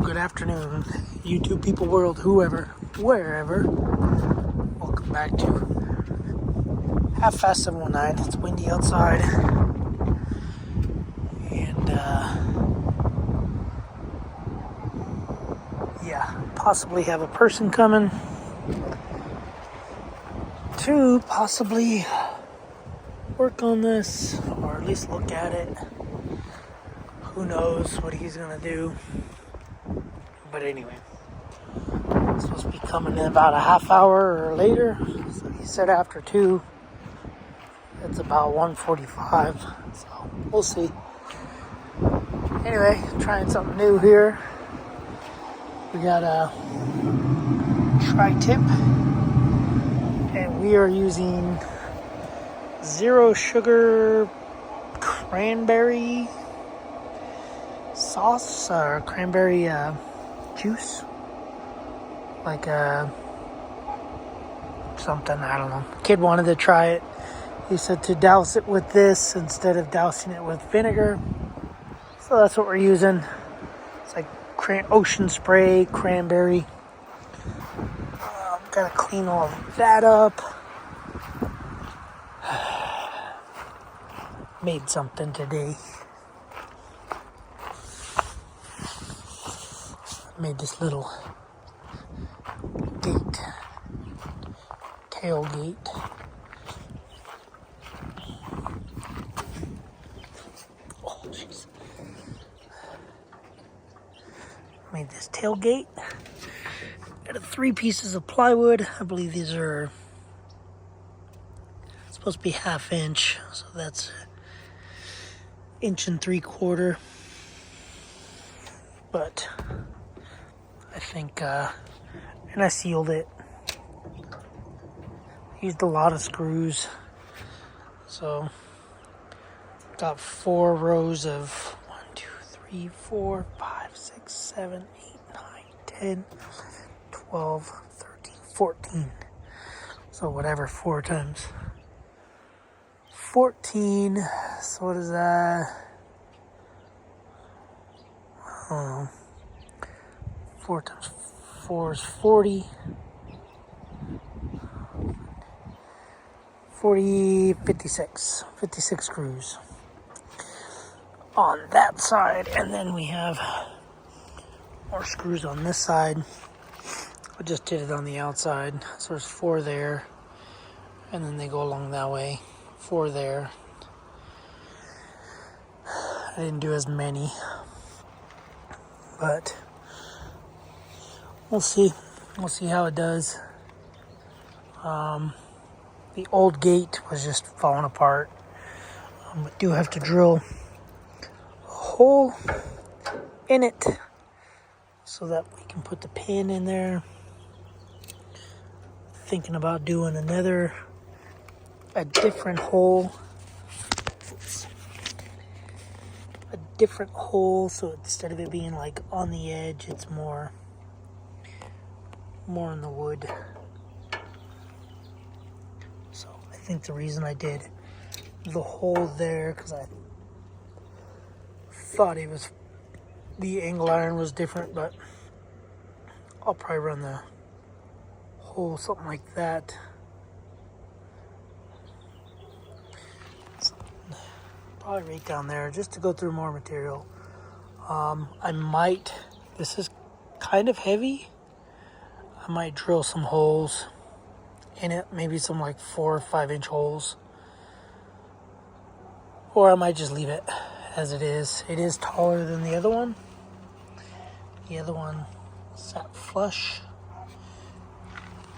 Good afternoon, YouTube people, world, whoever, wherever. Welcome back to 7:19. It's windy outside, and possibly have a person coming to possibly work on this, or at least look at it. Who knows what he's gonna do? But anyway, it's supposed to be coming in about a half hour or later. So he said after 2. It's about 1:45. So we'll see. Anyway, trying something new here. We got a tri-tip, and we are using 0 sugar cranberry sauce or cranberry juice, like something, I don't know. Kid wanted to try it. He said to douse it with this instead of dousing it with vinegar, so that's what we're using. It's like ocean spray cranberry. Gotta clean all of that up. Made something today. Made this little gate, tailgate. Oh, jeez. Made this tailgate. Got 3 pieces of plywood. I believe these are supposed to be 1/2 inch, so that's 1 3/4 inches. But I think, and I sealed it. Used a lot of screws. So, got 4 rows of 1, 2, 3, 4, 5, 6, 7, 8, 9, 10, 12, 13, 14. So whatever, 4 times 14. So what is that? I don't know. 4 times 4 is 40. 40, 56. 56 screws on that side. And then we have more screws on this side. I just did it on the outside. So there's 4 there. And then they go along that way. 4 there. I didn't do as many. But we'll see. We'll see how it does. The old gate was just falling apart. We do have to drill a hole in it so that we can put the pin in there. Thinking about doing a different hole. A different hole, so instead of it being like on the edge, it's more in the wood. So I think the reason I did the hole there, because I thought the angle iron was different, but I'll probably run the hole something like that. Probably right down there, just to go through more material. This is kind of heavy. I might drill some holes in it, maybe some like 4 or 5 inch holes. Or I might just leave it as it is. It is taller than the other one. The other one sat flush.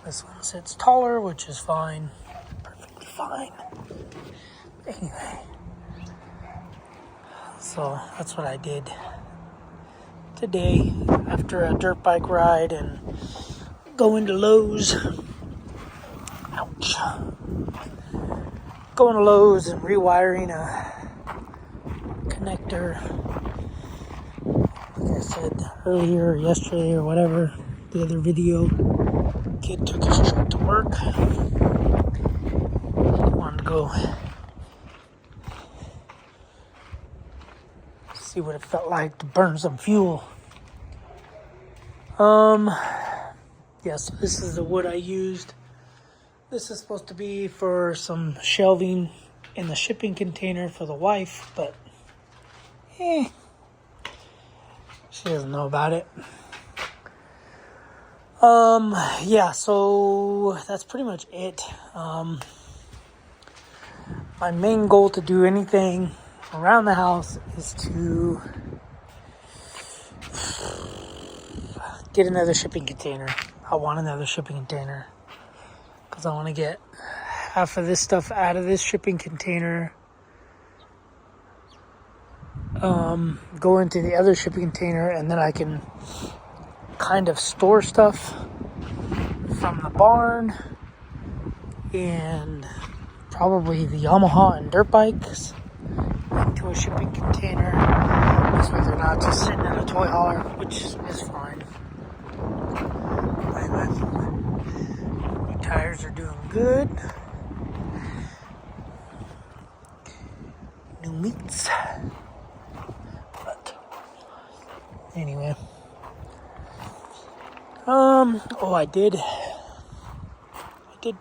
This one sits taller, which is fine. Perfectly fine. Anyway. So that's what I did today after a dirt bike ride and going to Lowe's. Ouch. Going to Lowe's and rewiring a connector. Like I said earlier, yesterday or whatever, the other video, kid took his truck to work. Wanted to go see what it felt like to burn some fuel. Yeah, so this is the wood I used. This is supposed to be for some shelving in the shipping container for the wife, but she doesn't know about it. Yeah, so that's pretty much it. My main goal to do anything around the house is to get another shipping container. I want another shipping container because I want to get half of this stuff out of this shipping container, go into the other shipping container, and then I can kind of store stuff from the barn and probably the Yamaha and dirt bikes into a shipping container. This way they're not just sitting in a toy hauler, which is fine. Anyway, my tires are doing good. New meats. But anyway. I did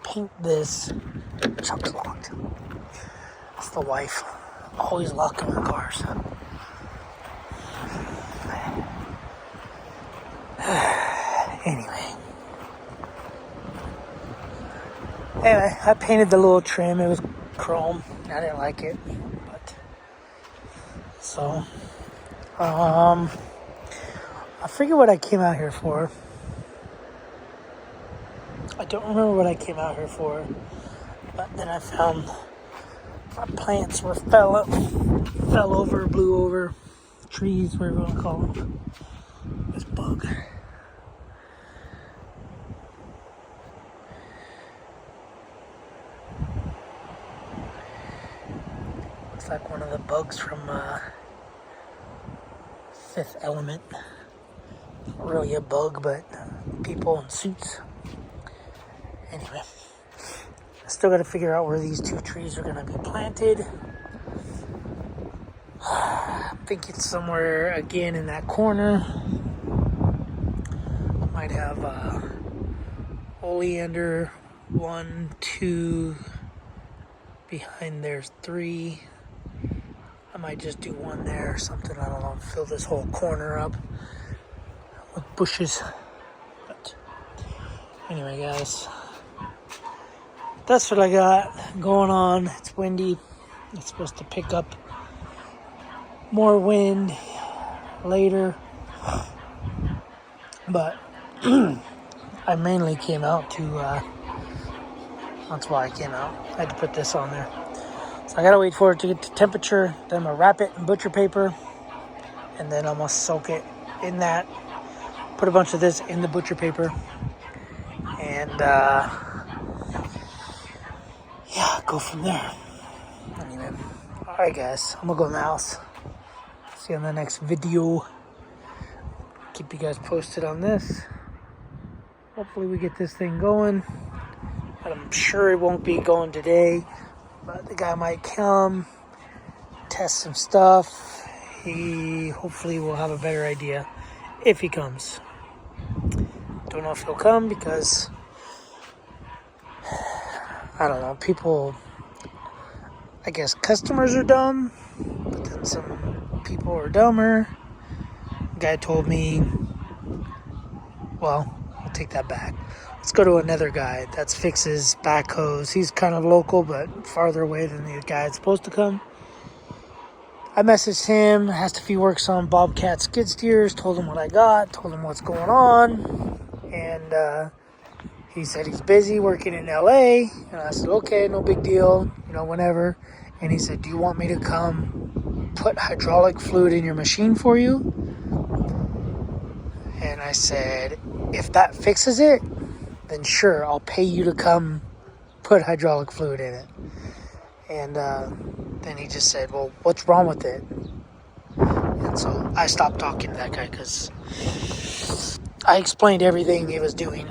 paint this. Truck's locked. That's the wife. Always locking the cars. Anyway, I painted the little trim. It was chrome. I didn't like it, but so I forget what I came out here for. I don't remember what I came out here for, but then I found my plants were fell over, blew over, trees, whatever you want to call them. This bug. Looks like one of the bugs from Fifth Element. Not really a bug, but people in suits. Anyway, I still got to figure out where these two trees are going to be planted. I think it's somewhere again in that corner. Might have oleander, 1, 2. Behind there's 3. I might just do 1 there or something. I don't know. Fill this whole corner up with bushes. But anyway, guys. That's what I got going on. It's windy. It's supposed to pick up more wind later. But I mainly came out to, that's why I came out. I had to put this on there. So I gotta wait for it to get to temperature. Then I'm gonna wrap it in butcher paper. And then I'm gonna soak it in that. Put a bunch of this in the butcher paper. And, yeah, go from there. Anyway, alright guys, I'm gonna go in the house. See you on the next video. Keep you guys posted on this. Hopefully we get this thing going. I'm sure it won't be going today, but the guy might come, test some stuff. He hopefully will have a better idea if he comes. Don't know if he'll come because I don't know, people, I guess customers are dumb, but then some people are dumber. The guy told me, well, I'll take that back. Let's go to another guy that fixes backhoes. He's kind of local, but farther away than the guy that's supposed to come. I messaged him, asked if he works on Bobcat skid steers, told him what I got, told him what's going on, and he said he's busy working in LA, and I said, okay, no big deal, whenever. And he said, do you want me to come put hydraulic fluid in your machine for you? And I said, if that fixes it, then sure, I'll pay you to come put hydraulic fluid in it. And then he just said, well, what's wrong with it? And so I stopped talking to that guy because I explained everything he was doing.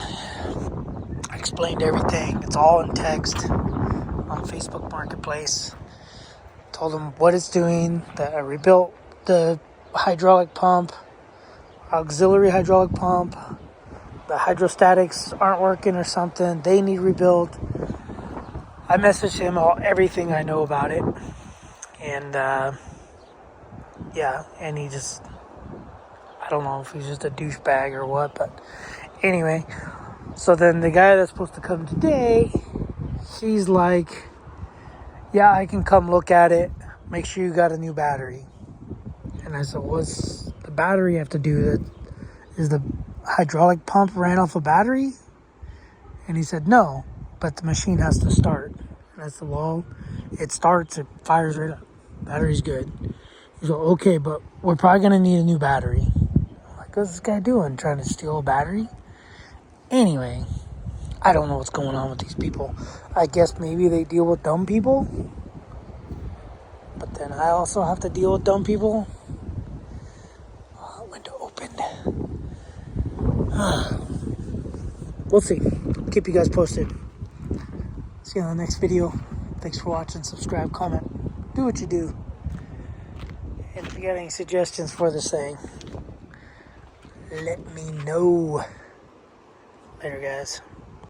I explained everything. It's all in text on Facebook Marketplace. Told him what it's doing, that I rebuilt the hydraulic pump. auxiliary hydraulic pump. The hydrostatics aren't working or something. They need rebuilt. I messaged him everything I know about it. And, yeah, and he just, I don't know if he's just a douchebag or what, but anyway. So then the guy that's supposed to come today, he's like, yeah, I can come look at it. Make sure you got a new battery. And I said, what's the battery have to do? That is the hydraulic pump ran off a battery? And he said, no, but the machine has to start. And I said, well, it starts, it fires right up. Battery's good. He's like, okay, but we're probably going to need a new battery. I'm like, what's this guy doing? Trying to steal a battery? Anyway, I don't know what's going on with these people. I guess maybe they deal with dumb people. But then I also have to deal with dumb people. Oh, window opened. We'll see. Keep you guys posted. See you on the next video. Thanks for watching. Subscribe, comment. Do what you do. And if you got any suggestions for this thing, let me know. Later, guys.